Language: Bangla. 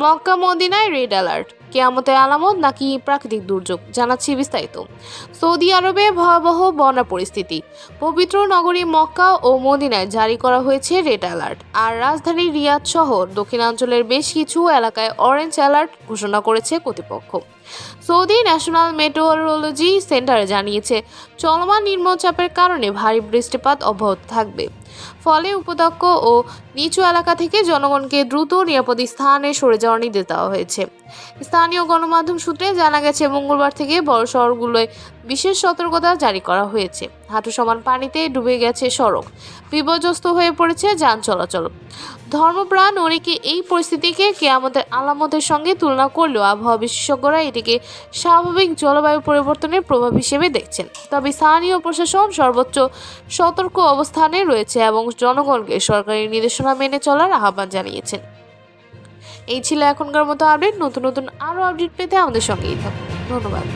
মক্কা মদিনায় রেড অ্যালার্ট, কিয়ামতের আলামত নাকি প্রাকৃতিক দুর্যোগ, জানাচ্ছি বিস্তারিত। সৌদি আরবে ভয়াবহ বন্যা পরিস্থিতি। পবিত্র নগরী মক্কা ও মদিনায় জারি করা হয়েছে রেড অ্যালার্ট, আর রাজধানী রিয়াদ সহ দক্ষিণাঞ্চলের বেশ কিছু এলাকায় অরেঞ্জ অ্যালার্ট ঘোষণা করেছে কর্তৃপক্ষ। সৌদি ন্যাশনাল মেট্রোলজি সেন্টার জানিয়েছে, চলমান নিম্নচাপের কারণে ভারী বৃষ্টিপাত অব্যাহত থাকবে। ফলে উপত্যকা ও নিচু এলাকা থেকে জনগণকে দ্রুত নিরাপদ স্থানে সরে যাওয়ার নির্দেশ দেওয়া হয়েছে। স্থানীয় গণমাধ্যম সূত্রে জানা গেছে, মঙ্গলবার থেকে বড় শহরগুলোয় বিশেষ সতর্কতা জারি করা হয়েছে। হাঁটু সমান পানিতে ডুবে গেছে সড়ক, বিপর্যস্ত হয়ে পড়েছে যান চলাচল। ধর্মপ্রাণ অনেকে এই পরিস্থিতিকে কিয়ামতের আলামতের সঙ্গে তুলনা করলেও আবহাওয়া বিশেষজ্ঞরা এটিকে স্বাভাবিক জলবায়ু পরিবর্তনের প্রভাব হিসেবে দেখছেন। তবে স্থানীয় প্রশাসন সর্বোচ্চ সতর্ক অবস্থানে রয়েছে এবং জনগণকে সরকারি নির্দেশনা মেনে চলার আহ্বান জানিয়েছেন। এই ছিল এখনকার মতো আপডেট। নতুন নতুন আরও আপডেট পেতে আমাদের সঙ্গেই থাকুন। ধন্যবাদ।